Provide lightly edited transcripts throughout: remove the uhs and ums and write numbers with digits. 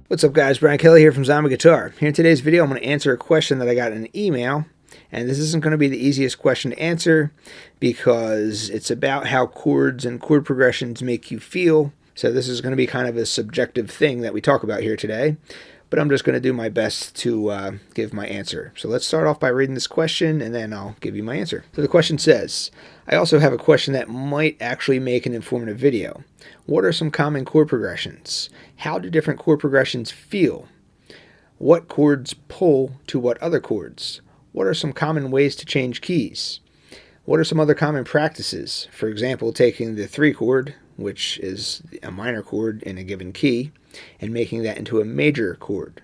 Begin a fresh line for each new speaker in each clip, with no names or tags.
What's up guys, Brian Kelly here from Zombie Guitar. Here in today's video I'm going to answer a question that I got in an email, and this isn't going to be the easiest question to answer because it's about how chords and chord progressions make you feel. So this is going to be kind of a subjective thing that we talk about here today, but I'm just going to do my best to give my answer. So let's start off by reading this question and then I'll give you my answer. So the question says, I also have a question that might actually make an informative video. What are some common chord progressions? How do different chord progressions feel? What chords pull to what other chords? What are some common ways to change keys? What are some other common practices? For example, taking the 3 chord, which is a minor chord in a given key, and making that into a major chord,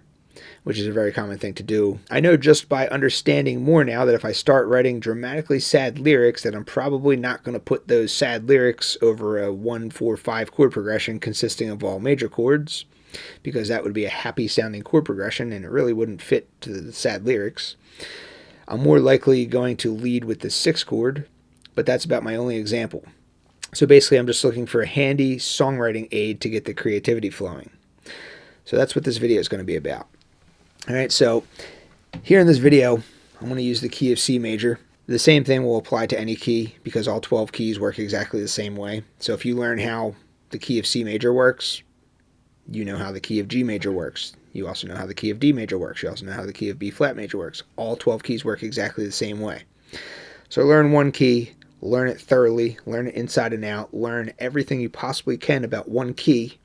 which is a very common thing to do. I know just by understanding more now that if I start writing dramatically sad lyrics that I'm probably not going to put those sad lyrics over a 1-4-5 chord progression consisting of all major chords, because that would be a happy sounding chord progression and it really wouldn't fit to the sad lyrics. I'm more likely going to lead with the 6 chord, but that's about my only example. So basically I'm just looking for a handy songwriting aid to get the creativity flowing. So that's what this video is going to be about. Alright, so here in this video, I'm going to use the key of C major. The same thing will apply to any key because all 12 keys work exactly the same way. So if you learn how the key of C major works, you know how the key of G major works. You also know how the key of D major works. You also know how the key of B flat major works. All 12 keys work exactly the same way. So learn one key, learn it thoroughly, learn it inside and out, learn everything you possibly can about one key,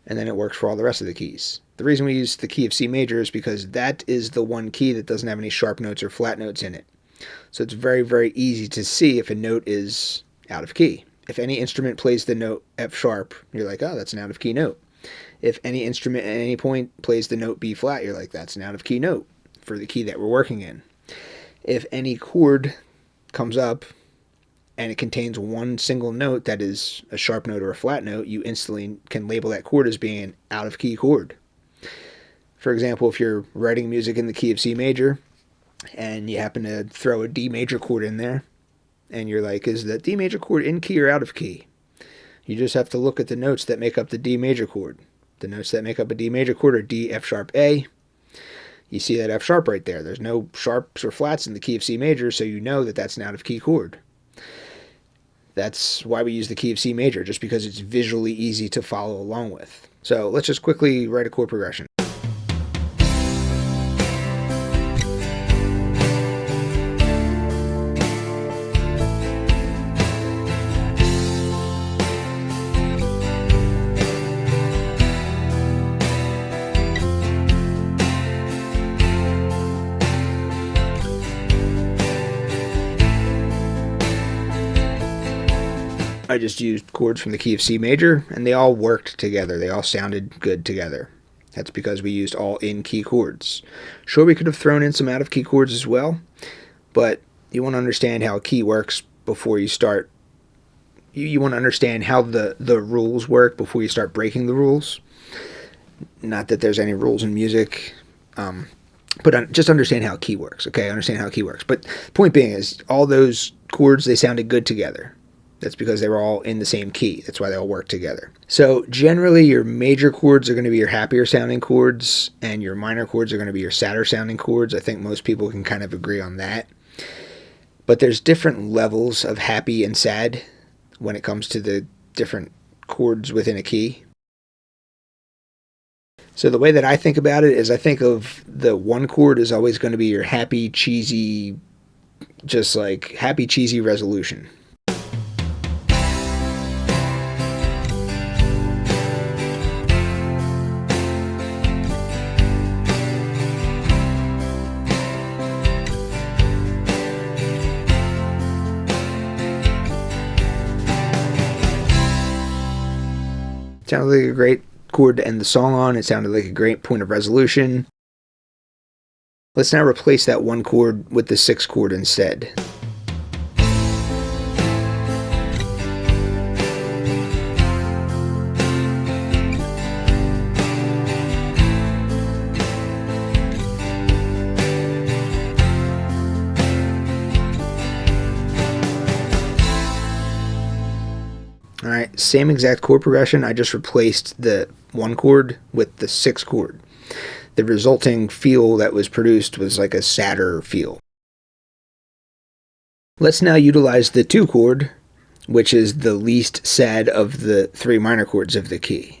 and then it works for all the rest of the keys. The reason we use the key of C major is because that is the one key that doesn't have any sharp notes or flat notes in it. So it's very, very easy to see if a note is out of key. If any instrument plays the note F sharp, you're like, oh, that's an out of key note. If any instrument at any point plays the note B flat, you're like, that's an out of key note for the key that we're working in. If any chord comes up and it contains one single note that is a sharp note or a flat note, you instantly can label that chord as being an out of key chord. For example, if you're writing music in the key of C major and you happen to throw a D major chord in there and you're like, is the D major chord in key or out of key? You just have to look at the notes that make up the D major chord. The notes that make up a D major chord are D, F sharp, A. You see that F sharp right there. There's no sharps or flats in the key of C major, so you know that that's an out of key chord. That's why we use the key of C major, just because it's visually easy to follow along with. So let's just quickly write a chord progression. I just used chords from the key of C major, and they all worked together. They all sounded good together. That's because we used all in-key chords. Sure, we could have thrown in some out-of-key chords as well, but you want to understand how a key works before you start. You want to understand how the rules work before you start breaking the rules. Not that there's any rules in music, but just understand how a key works, okay? Understand how a key works. But the point being is, all those chords, they sounded good together. That's because they were all in the same key. That's why they all work together. So generally your major chords are going to be your happier sounding chords and your minor chords are going to be your sadder sounding chords. I think most people can kind of agree on that. But there's different levels of happy and sad when it comes to the different chords within a key. So the way that I think about it is I think of the 1 chord is always going to be your happy, cheesy, just like happy, cheesy resolution. Sounded like a great chord to end the song on. It sounded like a great point of resolution. Let's now replace that 1 chord with the 6 chord instead. Alright, same exact chord progression. I just replaced the 1 chord with the 6 chord. The resulting feel that was produced was like a sadder feel. Let's now utilize the 2 chord, which is the least sad of the 3 minor chords of the key.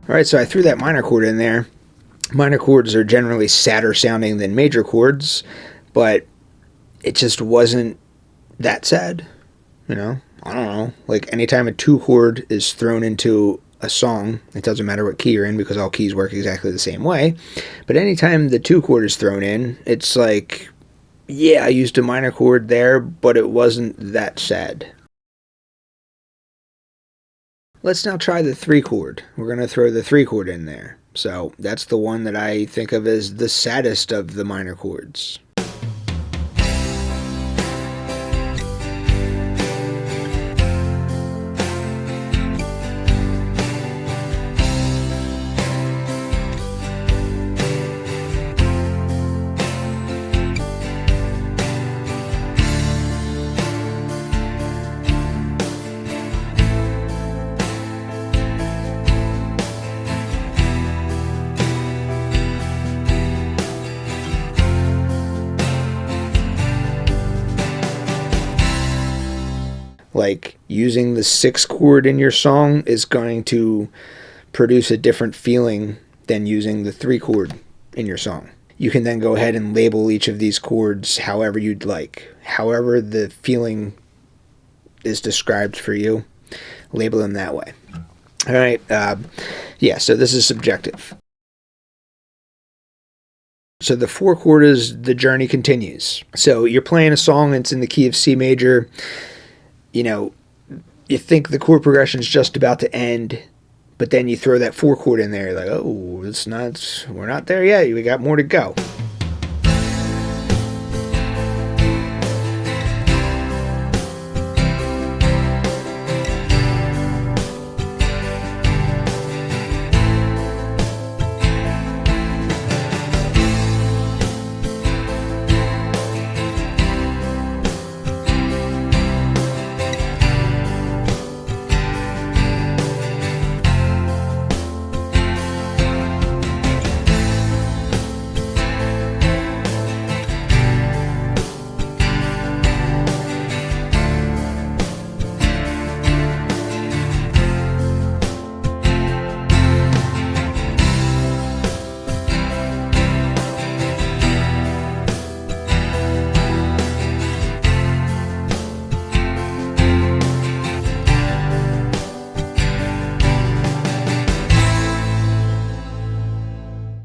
Alright, so I threw that minor chord in there. Minor chords are generally sadder sounding than major chords, but it just wasn't that sad, you know? I don't know. Like, anytime a 2 chord is thrown into a song, it doesn't matter what key you're in because all keys work exactly the same way, but anytime the 2 chord is thrown in, it's like, yeah, I used a minor chord there, but it wasn't that sad. Let's now try the 3 chord. We're going to throw the 3 chord in there. So that's the one that I think of as the saddest of the minor chords. Like, using the 6 chord in your song is going to produce a different feeling than using the 3 chord in your song. You can then go ahead and label each of these chords however you'd like. However the feeling is described for you, label them that way. Alright, yeah, so this is subjective. So the 4 chord is The Journey Continues. So you're playing a song, it's in the key of C major. You know, you think the chord progression is just about to end, but then you throw that 4 chord in there, like, oh, we're not there yet, we got more to go.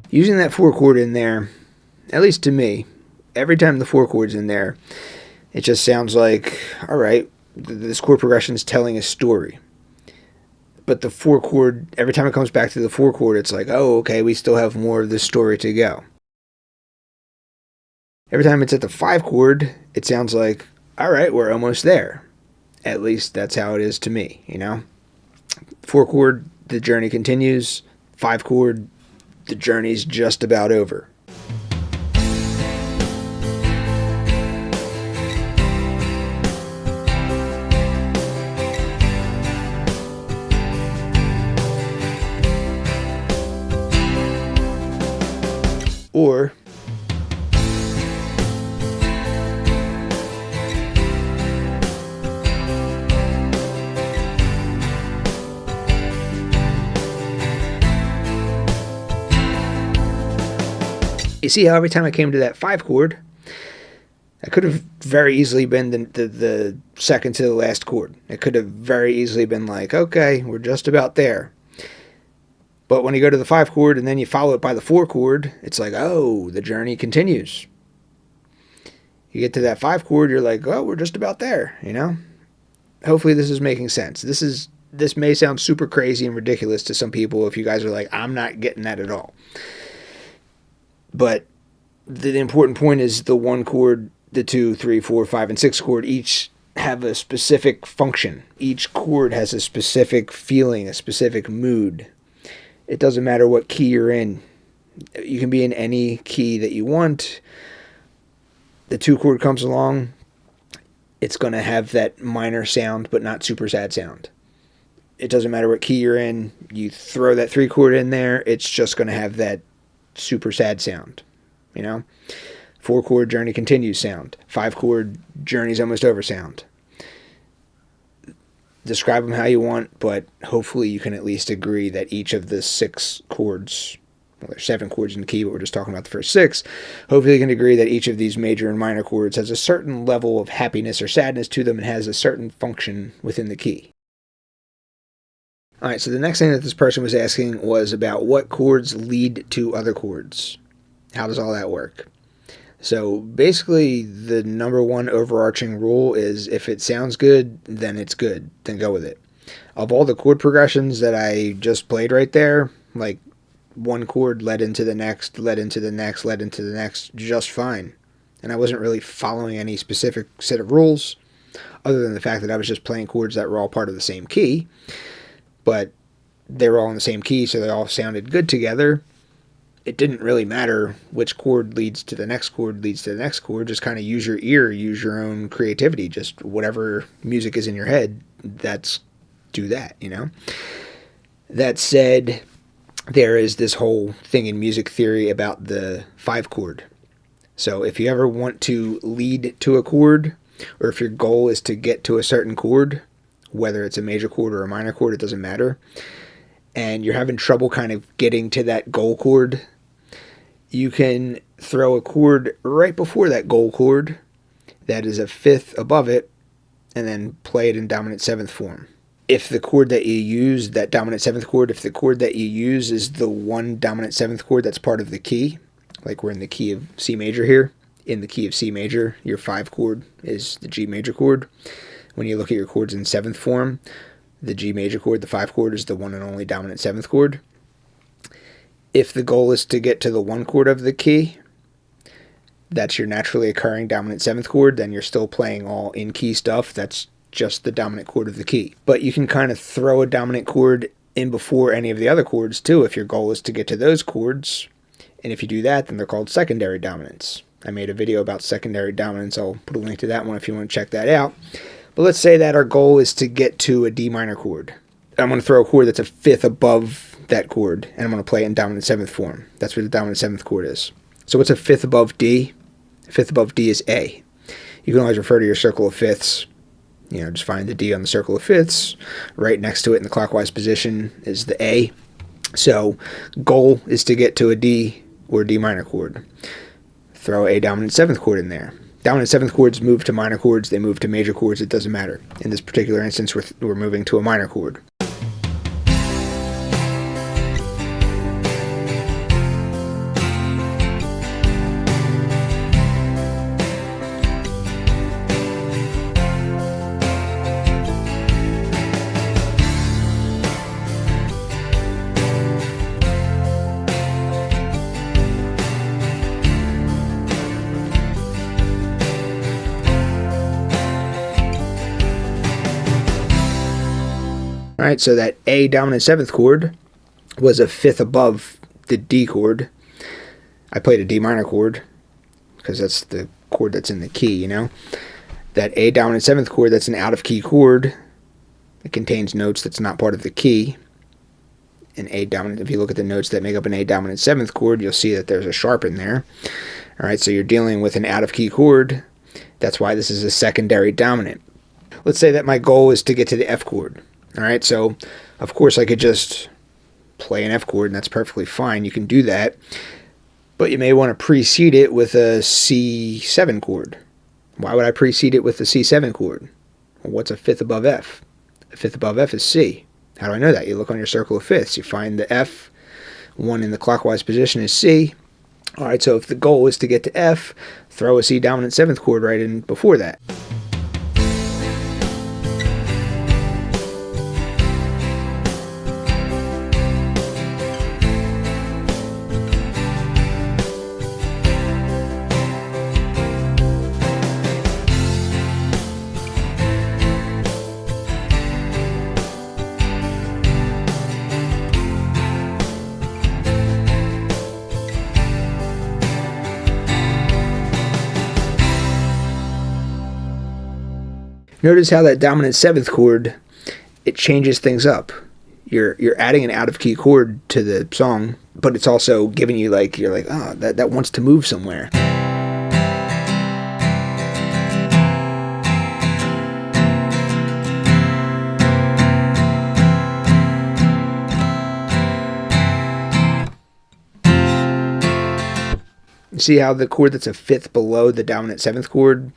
Using that 4 chord in there, at least to me, every time the 4 chord's in there, it just sounds like, alright, this chord progression is telling a story. But the 4 chord, every time it comes back to the 4 chord, it's like, oh, okay, we still have more of this story to go. Every time it's at the 5 chord, it sounds like, alright, we're almost there. At least that's how it is to me, you know? 4 chord, the journey continues. 5 chord, the journey's just about over. Or you see how every time I came to that 5 chord, I could have very easily been the second to the last chord. It could have very easily been like, okay, we're just about there. But when you go to the 5 chord and then you follow it by the 4 chord, it's like, oh, the journey continues. You get to that 5 chord, you're like, oh, we're just about there, you know? hopefully this is making sense. This may sound super crazy and ridiculous to some people if you guys are like, I'm not getting that at all. But the important point is the 1 chord, the 2, 3, 4, 5, and 6 chord each have a specific function. Each chord has a specific feeling, a specific mood. It doesn't matter what key you're in. You can be in any key that you want. The 2 chord comes along, it's going to have that minor sound, but not super sad sound. It doesn't matter what key you're in. You throw that 3 chord in there, it's just going to have that super sad sound. 4 chord Journey Continues sound. 5 chord Journey's Almost Over sound. Describe them how you want, but hopefully you can at least agree that each of the 6 chords, well, there's 7 chords in the key, but we're just talking about the first 6. Hopefully you can agree that each of these major and minor chords has a certain level of happiness or sadness to them and has a certain function within the key. Alright, so the next thing that this person was asking was about what chords lead to other chords. How does all that work? So basically the number one overarching rule is if it sounds good, then it's good. Then go with it. Of all the chord progressions that I just played right there, like 1 chord led into the next, led into the next, led into the next, just fine. And I wasn't really following any specific set of rules other than the fact that I was just playing chords that were all part of the same key. But they were all in the same key, so they all sounded good together. It didn't really matter which chord leads to the next chord leads to the next chord. Just kind of use your ear, use your own creativity. Just whatever music is in your head, do that, That said, there is this whole thing in music theory about the 5 chord. So if you ever want to lead to a chord, or if your goal is to get to a certain chord, whether it's a major chord or a minor chord, it doesn't matter, and you're having trouble kind of getting to that goal chord, you can throw a chord right before that goal chord that is a 5th above it, and then play it in dominant 7th form. If the chord that you use, that dominant 7th chord, if the chord that you use is the 1 dominant 7th chord that's part of the key, like we're in the key of C major here, in the key of C major, your 5 chord is the G major chord. When you look at your chords in 7th form, the G major chord, the 5 chord, is the one and only dominant 7th chord. If the goal is to get to the 1 chord of the key, that's your naturally occurring dominant 7th chord, then you're still playing all in-key stuff. That's just the dominant chord of the key. But you can kind of throw a dominant chord in before any of the other chords too if your goal is to get to those chords. And if you do that, then they're called secondary dominants. I made a video about secondary dominants. I'll put a link to that one if you want to check that out. But let's say that our goal is to get to a D minor chord. I'm going to throw a chord that's a 5th above that chord, and I'm going to play it in dominant 7th form. That's where the dominant 7th chord is. So what's a 5th above D? A 5th above D is A. You can always refer to your circle of fifths. Just find the D on the circle of fifths. Right next to it in the clockwise position is the A. So goal is to get to a D or D minor chord. Throw a dominant 7th chord in there. Dominant 7th chords move to minor chords, they move to major chords, it doesn't matter. In this particular instance, we're moving to a minor chord. Alright, so that A dominant 7th chord was a 5th above the D chord. I played a D minor chord because that's the chord that's in the key, That A dominant 7th chord, that's an out of key chord. It contains notes that's not part of the key. An A dominant, if you look at the notes that make up an A dominant 7th chord, you'll see that there's a sharp in there. Alright, so you're dealing with an out of key chord. That's why this is a secondary dominant. Let's say that my goal is to get to the F chord. Alright, so of course I could just play an F chord and that's perfectly fine. You can do that. But you may want to precede it with a C7 chord. Why would I precede it with the C7 chord? Well, what's a 5th above F? A 5th above F is C. How do I know that? You look on your circle of fifths. You find the F. One in the clockwise position is C. Alright, so if the goal is to get to F, throw a C dominant 7th chord right in before that. Notice how that dominant 7th chord, it changes things up. You're adding an out of key chord to the song, but it's also giving you like, you're like, oh, that wants to move somewhere. See how the chord that's a 5th below the dominant 7th chord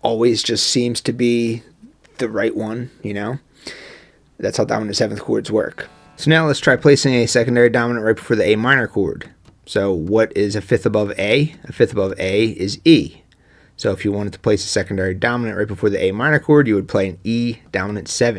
always just seems to be the right one, you know? That's how dominant 7th chords work. So now let's try placing a secondary dominant right before the A minor chord. So what is a 5th above A? A 5th above A is E. So if you wanted to place a secondary dominant right before the A minor chord, you would play an E dominant 7.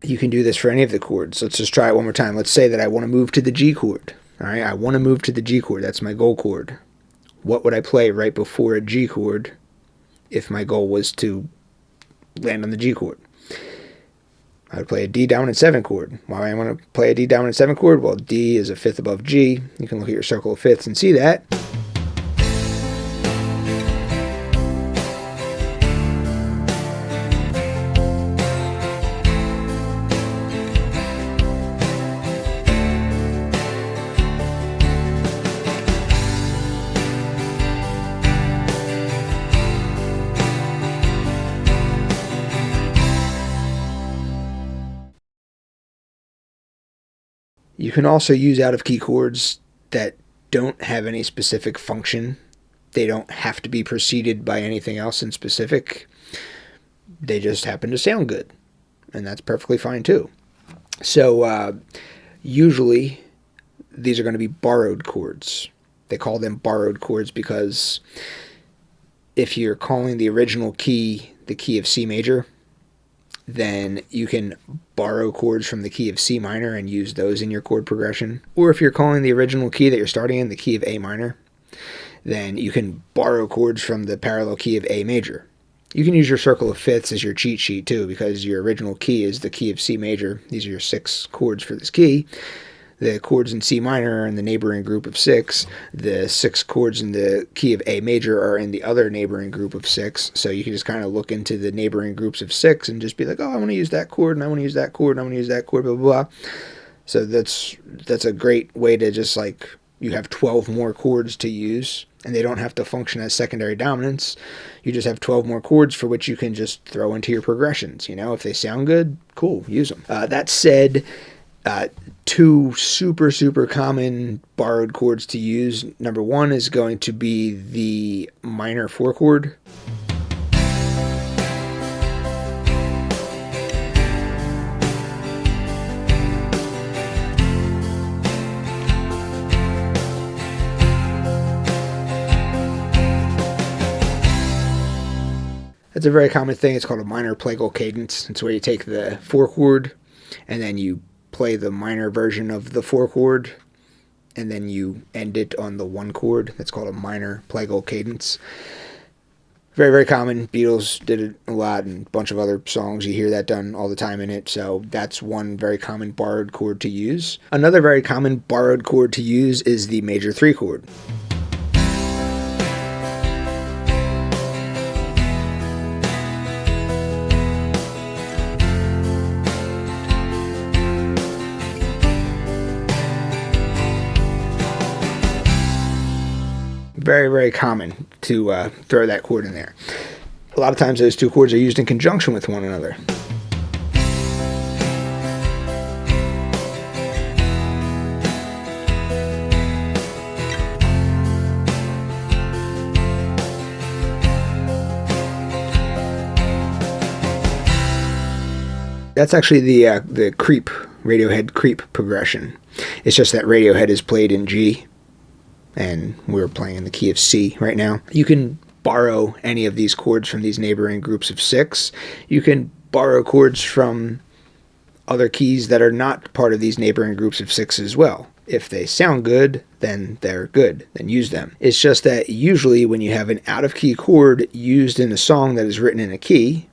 You can do this for any of the chords. Let's just try it one more time. Let's say that I want to move to the G chord. All right, I want to move to the G chord. That's my goal chord. What would I play right before a G chord if my goal was to land on the G chord? I would play a D dominant 7 chord. Why do I want to play a D dominant 7 chord? Well, D is a 5th above G. You can look at your circle of 5ths and see that. You can also use out-of-key chords that don't have any specific function. They don't have to be preceded by anything else in specific. They just happen to sound good, and that's perfectly fine too. So usually these are going to be borrowed chords. They call them borrowed chords because if you're calling the original key the key of C major, then you can borrow chords from the key of C minor and use those in your chord progression. Or if you're calling the original key that you're starting in the key of A minor, then you can borrow chords from the parallel key of A major. You can use your circle of 5ths as your cheat sheet too, because your original key is the key of C major. These are your 6 chords for this key. The chords in C minor are in the neighboring group of 6. The 6 chords in the key of A major are in the other neighboring group of 6. So you can just kind of look into the neighboring groups of 6 and just be like, oh, I want to use that chord, and I want to use that chord, and I want to use that chord, blah, blah, blah. So that's a great way to just like, you have 12 more chords to use, and they don't have to function as secondary dominants. You just have 12 more chords for which you can just throw into your progressions. You know, if they sound good, cool, use them. That said, 2 super common borrowed chords to use. Number 1 is going to be the minor 4 chord. That's a very common thing. It's called a minor plagal cadence. It's where you take the 4 chord and then you play the minor version of the 4 chord, and then you end it on the 1 chord. That's called a minor plagal cadence. Very common. Beatles did it a lot, and a bunch of other songs you hear that done all the time in it. So that's one very common borrowed chord to use. Another very common borrowed chord to use is the major 3 chord. Very common to throw that chord in there. A lot of times those 2 chords are used in conjunction with one another. That's actually the creep, Radiohead creep progression. It's just that Radiohead is played in G, and we're playing in the key of C right now. You can borrow any of these chords from these neighboring groups of 6. You can borrow chords from other keys that are not part of these neighboring groups of 6 as well. If they sound good, then they're good, then use them. It's just that usually when you have an out-of-key chord used in a song that is written in a key,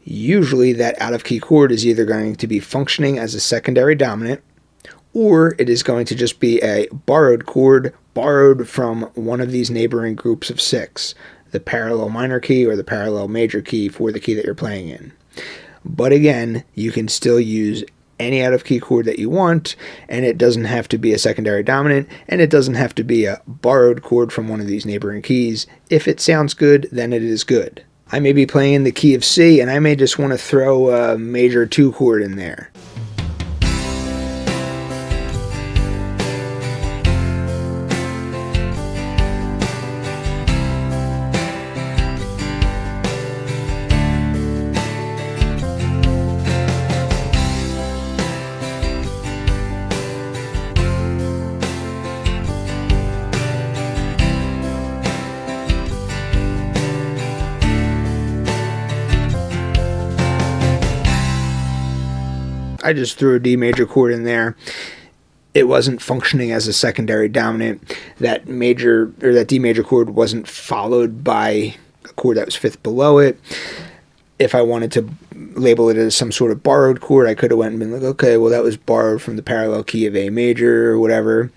usually that out-of-key chord is either going to be functioning as a secondary dominant, or it is going to just be a borrowed chord borrowed from one of these neighboring groups of 6, the parallel minor key or the parallel major key for the key that you're playing in. But again, you can still use any out-of-key chord that you want, and it doesn't have to be a secondary dominant, and it doesn't have to be a borrowed chord from one of these neighboring keys. If it sounds good, then it is good. I may be playing in the key of C, and I may just want to throw a major 2 chord in there. I just threw a D major chord in there. It wasn't functioning as a secondary dominant. That major, or that D major chord, wasn't followed by a chord that was 5th below it. If I wanted to label it as some sort of borrowed chord, I could have went and been like, okay, well, that was borrowed from the parallel key of A major or whatever.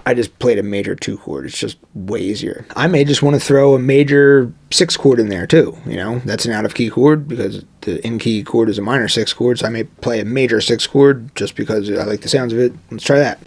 I just played a major 2 chord. It's just way easier. I may just want to throw a major 6 chord in there too. You know, that's an out of key chord because the in key chord is a minor 6 chord. So I may play a major 6 chord just because I like the sounds of it. Let's try that.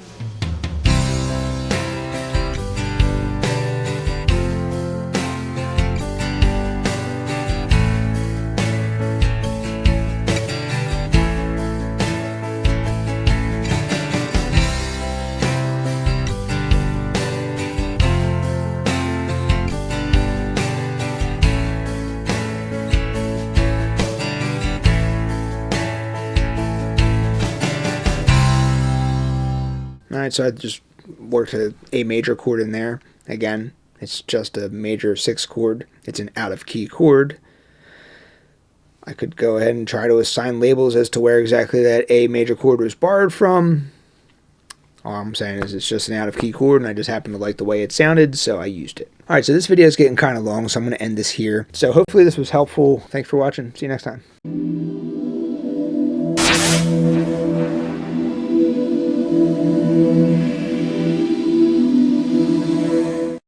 Alright, so I just worked a major chord in there. Again, it's just a major 6 chord. It's an out-of-key chord. I could go ahead and try to assign labels as to where exactly that A major chord was borrowed from. All I'm saying is it's just an out-of-key chord, and I just happen to like the way it sounded, so I used it. Alright, so this video is getting kind of long, so I'm going to end this here. So hopefully this was helpful. Thanks for watching. See you next time.